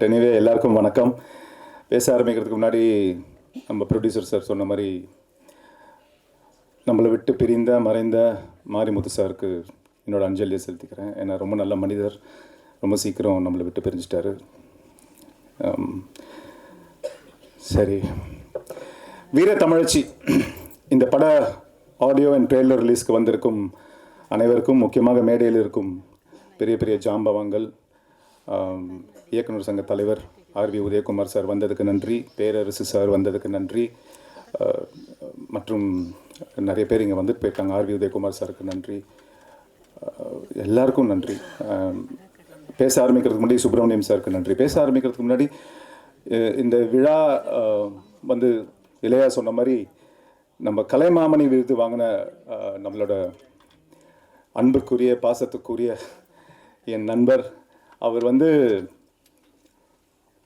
எனவே எல்லாருக்கும் வணக்கம். பேச ஆரம்பிக்கிறதுக்கு முன்னாடி நம்ம ப்ரொடியூசர் சார் சொன்ன மாதிரி நம்மளை விட்டு பிரிந்த மறைந்த மாரிமுத்து சாருக்கு என்னோட அஞ்சலியை செலுத்திக்கிறேன். ஏன்னா ரொம்ப நல்ல மனிதர், ரொம்ப சீக்கிரம் நம்மளை விட்டு பிரிஞ்சிட்டாரு. சரி, வீர தமிழச்சி இந்த பட ஆடியோ அண்ட் ட்ரெய்லர் ரிலீஸ்க்கு வந்திருக்கும் அனைவருக்கும், முக்கியமாக மேடையில் இருக்கும் பெரிய பெரிய ஜாம்பவான்கள், இயக்குனர் சங்க தலைவர் ஆர்வி உதயகுமார் சார் வந்ததுக்கு நன்றி, பேரரசு சார் வந்ததுக்கு நன்றி, மற்றும் நிறைய பேர் இங்கே வந்துட்டு போயிருக்காங்க. ஆர்வி உதயகுமார் சாருக்கு நன்றி, எல்லாருக்கும் நன்றி. பேச ஆரம்பிக்கிறதுக்கு முன்னாடி சுப்பிரமணியம் சாருக்கு நன்றி. பேச ஆரம்பிக்கிறதுக்கு முன்னாடி இந்த விழா வந்து இளையா சொன்ன மாதிரி நம்ம கலைமாமணி விருது வாங்கின நம்மளோட அன்புக்குரிய பாசத்துக்குரிய என் நண்பர், அவர் வந்து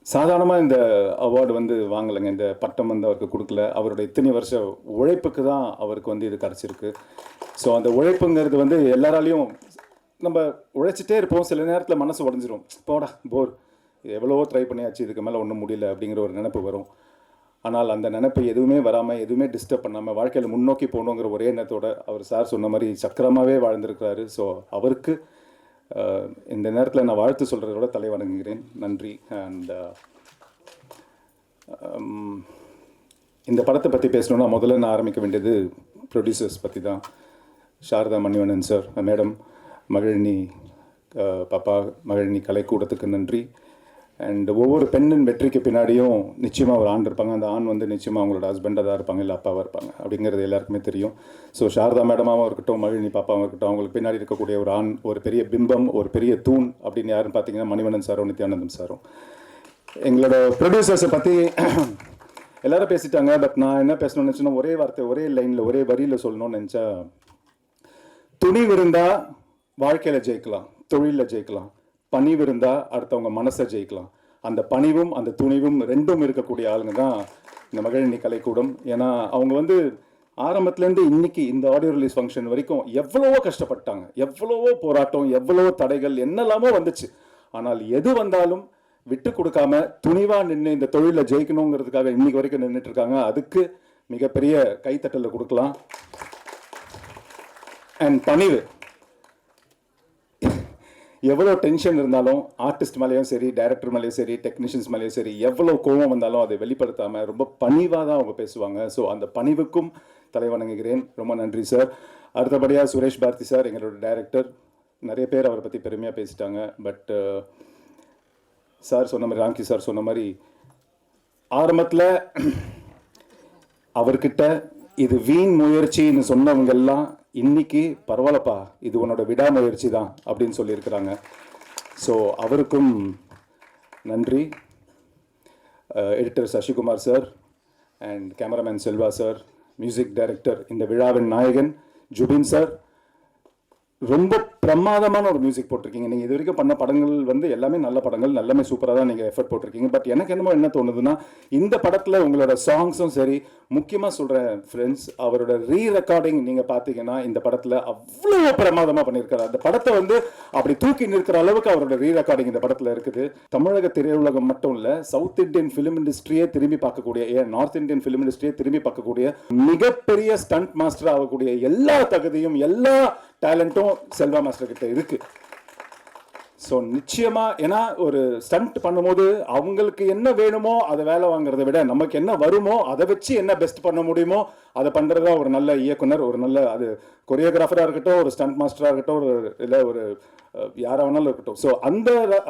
சாதாரணமாக இந்த அவார்டு வந்து வாங்கலைங்க, இந்த பட்டம் வந்து அவருக்கு கொடுக்கல. அவரோட இத்தனை வருஷ உழைப்புக்கு தான் அவருக்கு வந்து இது கிடச்சிருக்கு. ஸோ அந்த உழைப்புங்கிறது வந்து எல்லாராலையும் நம்ம உழைச்சிட்டே இருப்போம், சில நேரத்தில் மனசு உடஞ்சிரும், போடா போர், எவ்வளவோ ட்ரை பண்ணியாச்சு, இதுக்கு மேலே ஒன்றும் முடியல அப்படிங்கிற ஒரு நினைப்பு வரும். ஆனால் அந்த நினைப்பு எதுவுமே வராமல், எதுவுமே டிஸ்டர்ப் பண்ணாமல் வாழ்க்கையில் முன்னோக்கி போகணுங்கிற ஒரே எண்ணத்தோட அவர் சார் சொன்ன மாதிரி சக்கரமாகவே வாழ்ந்திருக்கிறாரு. ஸோ அவருக்கு இந்த நேரத்தில் நான் வாழ்த்து சொல்கிறதோட தலை வணங்குகிறேன். நன்றி. அண்ட் இந்த படத்தை பற்றி பேசணுன்னா முதல்ல நான் ஆரம்பிக்க வேண்டியது ப்ரொடியூசர்ஸ் பற்றி தான். சாரதா மணிவண்ணன் சார், மேடம், மகிழினி பாப்பா, மகிழினி கலைக்கூடத்துக்கு நன்றி. அண்ட் ஒவ்வொரு பெண்ணின் வெற்றிக்கு பின்னாடியும் நிச்சயமாக ஒரு ஆண் இருப்பாங்க. அந்த ஆண் வந்து நிச்சயமாக அவங்களோட ஹஸ்பண்டாக தான் இருப்பாங்க, இல்லை அப்பாவாக இருப்பாங்க அப்படிங்கிறது எல்லாருக்குமே தெரியும். ஸோ சாரதா மேடமாகவும் இருக்கட்டும், மகிழினி பாப்பாவும் இருக்கட்டும், அவங்களுக்கு பின்னாடி இருக்கக்கூடிய ஒரு ஆண், ஒரு பெரிய பிம்பம், ஒரு பெரிய தூண் அப்படின்னு யாருன்னு பார்த்தீங்கன்னா மணிவண்ணன் சாரும் நித்யானந்தம் சாரும். எங்களோட ப்ரொடியூசர்ஸை பற்றி எல்லாரும் பேசிட்டாங்க. பட் நான் என்ன பேசணும்னு நினச்சேன்னா, ஒரே வார்த்தை, ஒரே லைனில், ஒரே வரியில் சொல்லணும்னு நினச்சா, துணிவு இருந்தால் வாழ்க்கையில் ஜெயிக்கலாம், தொழிலில் ஜெயிக்கலாம். பணிவு இருந்தால் அடுத்தவங்க மனசை ஜெயிக்கலாம். அந்த பணிவும் அந்த துணிவும் ரெண்டும் இருக்கக்கூடிய ஆளுங்க தான் இந்த மகிழினி கலைக்கூடம். ஏன்னா அவங்க வந்து ஆரம்பத்துலேருந்து இன்னைக்கு இந்த ஆடியோ ரிலீஸ் ஃபங்க்ஷன் வரைக்கும் எவ்வளவோ கஷ்டப்பட்டாங்க, எவ்வளவோ போராட்டம், எவ்வளவோ தடைகள், என்னெல்லாமோ வந்துச்சு. ஆனால் எது வந்தாலும் விட்டு கொடுக்காம துணிவாக நின்று இந்த தொழிலில் ஜெயிக்கணுங்கிறதுக்காக இன்னைக்கு வரைக்கும் நின்றுட்டு இருக்காங்க. அதுக்கு மிகப்பெரிய கைத்தட்டலை கொடுக்கலாம். அண்ட் பணிவு, எவ்வளோ டென்ஷன் இருந்தாலும் ஆர்டிஸ்ட் மேலேயும் சரி, டைரக்டர் மேலேயும் சரி, டெக்னீஷியன்ஸ் மேலேயும் சரி, எவ்வளோ கோபம் வந்தாலும் அதை வெளிப்படுத்தாமல் ரொம்ப பணிவாக தான் அவங்க பேசுவாங்க. ஸோ அந்த பணிவுக்கும் தலை வணங்குகிறேன். ரொம்ப நன்றி சார். அடுத்தபடியாக சுரேஷ் பாரதி சார், எங்களோட டைரக்டர். நிறைய பேர் அவரை பற்றி பெருமையாக பேசிட்டாங்க. பட் சார் சொன்ன மாதிரி, ராம்கி சார் சொன்ன மாதிரி, ஆரம்பத்தில் அவர்கிட்ட இது வீண் முயற்சின்னு சொன்னவங்கெல்லாம் இன்னைக்கு பரவாயில்லப்பா, இது உன்னோட விடாமுயற்சி தான் அப்படின்னு சொல்லியிருக்கிறாங்க. ஸோ அவருக்கும் நன்றி. Editor Sasikumar sir and cameraman Selva sir, music director, இந்த விழாவின் நாயகன் ஜுபின் சார், ரொம்ப பிரமாதமான ஒரு மியூசிக் போட்டிருக்கீங்க. நீங்கள் இது வரைக்கும் பண்ண படங்கள் வந்து எல்லாமே நல்ல படங்கள், எல்லாமே சூப்பராக தான் நீங்கள் எஃபர்ட் போட்டிருக்கீங்க. பட் எனக்கு என்னமோ என்ன தோணுதுன்னா, இந்த படத்தில் உங்களோட சாங்ஸும் சரி, முக்கியமாக சொல்கிறேன் ஃப்ரெண்ட்ஸ், அவரோட ரெக்கார்டிங் நீங்கள் பார்த்தீங்கன்னா இந்த படத்தில் அவ்வளோ பிரமாதமாக பண்ணியிருக்காரு. அந்த படத்தை வந்து அப்படி தூக்கி நிற்கிற அளவுக்கு அவரோட ரெக்கார்டிங் இந்த படத்தில் இருக்குது. தமிழக திரையுலகம் மட்டும் இல்லை, சவுத் இந்தியன் ஃபிலிம் இண்டஸ்ட்ரியே திரும்பி பார்க்கக்கூடிய, ஏன் நார்த் இந்தியன் ஃபிலிம் இண்டஸ்ட்ரியே திரும்பி பார்க்கக்கூடிய மிகப்பெரிய ஸ்டண்ட் மாஸ்டர் ஆகக்கூடிய எல்லா தகுதியும், எல்லா டேலண்ட்டும் செல்வா மாஸ்டர் கிட்ட இருக்கு. ஸோ நிச்சயமா, ஏன்னா ஒரு ஸ்டண்ட் பண்ணும்போது அவங்களுக்கு என்ன வேணுமோ அதை வேலை வாங்குறதை விட நமக்கு என்ன வருமோ அதை வச்சு என்ன பெஸ்ட் பண்ண முடியுமோ அதை பண்ணுறதா ஒரு நல்ல இயக்குனர், ஒரு நல்ல, அது கொரியோகிராஃபராக இருக்கட்டும், ஒரு ஸ்டண்ட் மாஸ்டராக இருக்கட்டும், ஒரு இல்லை ஒரு யாராக வேணாலும் இருக்கட்டும். ஸோ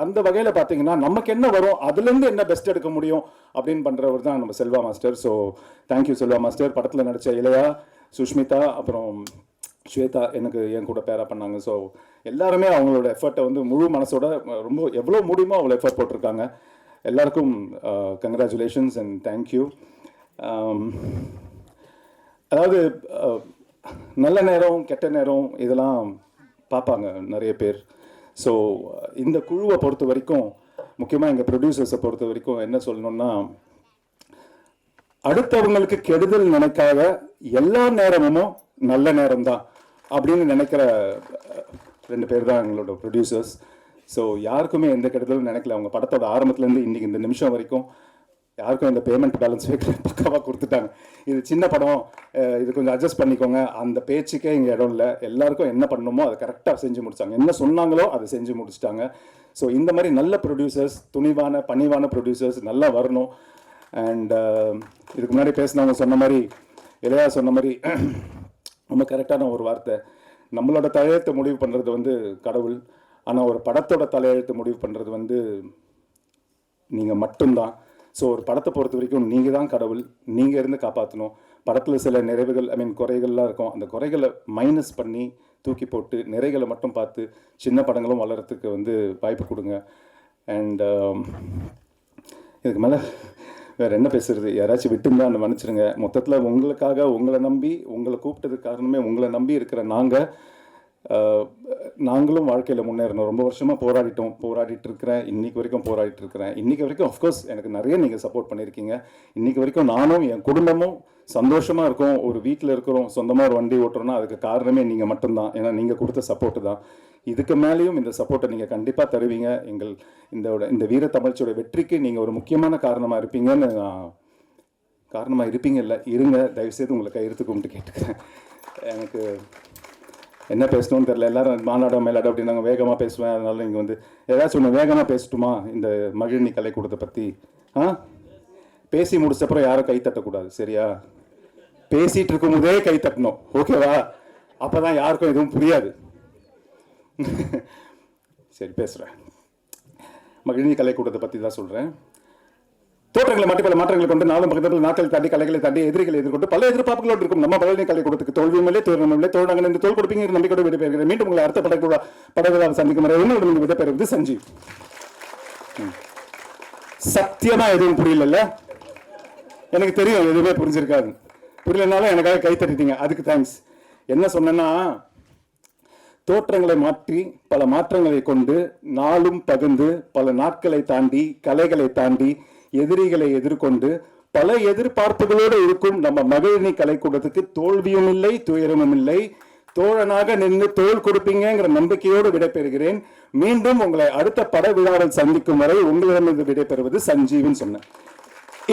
அந்த வகையில் பார்த்தீங்கன்னா நமக்கு என்ன வரும், அதுலேருந்து என்ன பெஸ்ட் எடுக்க முடியும் அப்படின்னு பண்ணுறவர் தான் நம்ம Selva master. So thank you Selva master. படத்தில் நடித்த இளையா, சுஷ்மிதா, அப்புறம் ஸ்வேதா எனக்கு என் கூட பேரா பண்ணாங்க. ஸோ எல்லாருமே அவங்களோட எஃபர்ட்டை வந்து முழு மனசோட ரொம்ப எவ்வளோ முடியுமோ அவ்வளோ எஃபர்ட் போட்டிருக்காங்க. எல்லாருக்கும் கங்க்ராச்சுலேஷன்ஸ் அண்ட் தேங்க்யூ. அதாவது நல்ல நேரம் கெட்ட நேரம் இதெல்லாம் பார்ப்பாங்க நிறைய பேர். ஸோ இந்த குழுவை பொறுத்த வரைக்கும், முக்கியமாக எங்கள் ப்ரொடியூசர்ஸை பொறுத்த வரைக்கும் என்ன சொல்லணும்னா, அடுத்தவங்களுக்கு கெடுதல் நினைக்காத எல்லா நேரமும் நல்ல நேரம்தான் அப்படின்னு நினைக்கிற ரெண்டு பேர் தான் எங்களோட ப்ரொடியூசர்ஸ். ஸோ யாருக்குமே எந்த கெடுதலும் நினைக்கல. அவங்க படத்தோட ஆரம்பத்துலேருந்து இன்றைக்கி இந்த நிமிஷம் வரைக்கும் யாருக்கும் இந்த பேமெண்ட் பேலன்ஸ் வைக்கல, பக்காவாக கொடுத்துட்டாங்க. இது சின்ன படம், இது கொஞ்சம் அட்ஜஸ்ட் பண்ணிக்கோங்க, அந்த பேச்சுக்கே இங்கே இடம் இல்லை. எல்லாருக்கும் என்ன பண்ணணுமோ அதை கரெக்டாக செஞ்சு முடிச்சாங்க. என்ன சொன்னாங்களோ அதை செஞ்சு முடிச்சிட்டாங்க. ஸோ இந்த மாதிரி நல்ல ப்ரொடியூசர்ஸ், துணிவான பணிவான ப்ரொடியூசர்ஸ் நல்லா வரணும். அண்ட் இதுக்கு முன்னாடி பேசினவங்க சொன்ன மாதிரி, இளையா சொன்ன மாதிரி ரொம்ப கரெக்டான ஒரு வார்த்தை, நம்மளோட தலையெழுத்து முடிவு பண்ணுறது வந்து கடவுள், ஆனால் ஒரு படத்தோட தலையெழுத்து முடிவு பண்ணுறது வந்து நீங்கள் மட்டும்தான். ஸோ ஒரு படத்தை பொறுத்த வரைக்கும் நீங்கள் தான் கடவுள், நீங்கள் இருந்து காப்பாற்றணும். படத்தில் சில நிறைவுகள், குறைகள்லாம் இருக்கும். அந்த குறைகளை மைனஸ் பண்ணி தூக்கி போட்டு நிறைகளை மட்டும் பார்த்து சின்ன படங்களும் வளர்கிறதுக்கு வந்து வாய்ப்பு கொடுங்க. அண்ட் இதுக்கு மேலே வேறு என்ன பேசுகிறது, யாராச்சும் விட்டுருந்தா அந்த மன்னிச்சிடுங்க. மொத்தத்தில் உங்களுக்காக, உங்களை நம்பி, உங்களை கூப்பிட்டதுக்கு காரணமே உங்களை நம்பி இருக்கிற நாங்களும் வாழ்க்கையில் முன்னேறணும். ரொம்ப வருஷமாக போராடிட்டு இருக்கிறேன், இன்றைக்கி வரைக்கும் போராடிட்டு இருக்கிறேன். இன்றைக்கி வரைக்கும் ஆஃப்கோர்ஸ் எனக்கு நிறைய நீங்கள் சப்போர்ட் பண்ணியிருக்கீங்க. இன்றைக்கி வரைக்கும் நானும் என் குடும்பமும் சந்தோஷமாக இருக்கோம். ஒரு வீட்டில் இருக்கிறோம், சொந்தமாக ஒரு வண்டி ஓட்டுறோன்னா அதுக்கு காரணமே நீங்கள் மட்டும்தான். ஏன்னா நீங்கள் கொடுத்த சப்போர்ட்டு தான். இதுக்கு மேலேயும் இந்த சப்போர்ட்டை நீங்கள் கண்டிப்பாக தருவீங்க. இந்த வீர தமிழ்ச்சியோட வெற்றிக்கு நீங்கள் ஒரு முக்கியமான காரணமாக இருப்பீங்கன்னு காரணமாக இருப்பீங்க இல்லை இருங்க. தயவுசெய்து உங்களை கையெழுத்து கும்பிட்டு கேட்டுக்கிறேன். எனக்கு என்ன பேசணும்னு தெரில. எல்லோரும் மாநாடம் மேலாடம் அப்படின்னு நாங்கள் வேகமாக பேசுவேன். அதனால நீங்கள் வந்து ஏதாச்சும் ஒன்று வேகமாக பேசட்டுமா இந்த மகிழினி கலைக்கூடத்தை பற்றி? பேசி முடிச்சப்பறம் யாரும் கை தட்டக்கூடாது, சரியா? பேசிகிட்டு இருக்கும்போதே கை தட்டணும், ஓகேவா? அப்போ தான் யாருக்கும் எதுவும் புரியாது. சரி, பேசுகிறேன். மகிழினி கலைக்கூடத்தை பற்றி தான் சொல்கிறேன். தோற்றங்களை மாற்றி பல மாற்றங்களை கொண்டு நாளும் பக்கத்தில் நாட்கள் தாண்டி கலைகளை தாண்டி எதிரிகளை எதிர்கொண்டு பல எதிர்பார்ப்புகளோடு இருக்கும் நம்ம மகளிர் கலைக்கூடத்துக்கு தோல்வியுமில்லை, தோல்வியுமில்லை, தோழர்கள் என்று தோல் கொடுப்பீங்க நம்பிக்கையோடு விடைபெறுகிறேன். மீண்டும் உங்களை அடுத்த படகுழாவில் சந்திக்கும் வரை இன்னும் விடைபெறுவது சஞ்சீவ். சத்தியமா எதுவும் புரியல, எனக்கு தெரியும் எதுவுமே புரிஞ்சிருக்காது. புரியலனாலும் எனக்காக கை தட்டிட்டீங்க, அதுக்கு தேங்க்ஸ். என்ன சொன்னேன்னா, தோற்றங்களை மாற்றி பல மாற்றங்களை கொண்டு நாளும் பகிர்ந்து பல நாட்களை தாண்டி கலைகளை தாண்டி எதிரிகளை எதிர்கொண்டு பல எதிர்பார்ப்புகளோடு இருக்கும் நம்ம மகிழினி கலைக்கூடத்துக்கு தோல்வியும் இல்லை, துயரமும் இல்லை. தோழனாக நின்று தோள் கொடுப்பீங்கிற நம்பிக்கையோடு விடைபெறுகிறேன். மீண்டும் உங்களை அடுத்த பட விழாவில் சந்திக்கும் வரை உங்களிடமிருந்து விடைபெறுவது சஞ்சீவன் சொன்னேன்.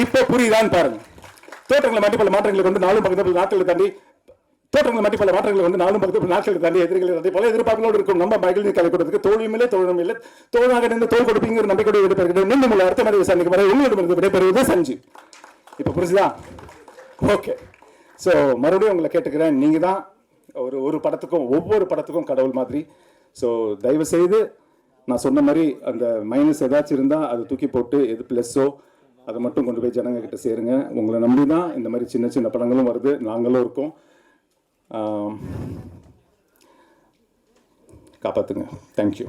இப்ப புரியுதான் பாருங்க. தோற்றங்களை மாற்றி பல மாற்றங்களை கொண்டு நாளும் பக்கத்தில் நாட்களை தாண்டி எதிரிகளை தாண்டி பல எதிர்பார்ப்புகளோடு இருக்கும் நம்ம மகிழினி கலைக்கூடத்துக்கு தோல்வியும் இல்லை, தோழனும் இல்லை. தோழனாக நின்று தோள் கொடுப்பீங்கிற நம்பிக்கையோடு விடைபெறுகிறேன். மீண்டும் உங்களை அடுத்த மாதிரி சந்திக்கும் வரை உங்களிடமிருந்து விடைபெறுவது சஞ்சீவ். இப்ப புரிஞ்சுதா? ஓகே. ஸோ மறுபடியும் உங்களை கேட்டுக்கிறேன், நீங்கள் தான் ஒவ்வொரு படத்துக்கும் கடவுள் மாதிரி. ஸோ தயவு செய்து நான் சொன்ன மாதிரி அந்த மைனஸ் ஏதாச்சும் இருந்தால் அதை தூக்கி போட்டு எது ப்ளஸ்ஸோ அதை மட்டும் கொண்டு போய் ஜனங்க கிட்ட சேருங்க. உங்களை நம்பி தான் இந்த மாதிரி சின்ன சின்ன படங்களும் வருது, நாங்களும் இருக்கோம். காப்பாற்றுங்க. தேங்க்யூ.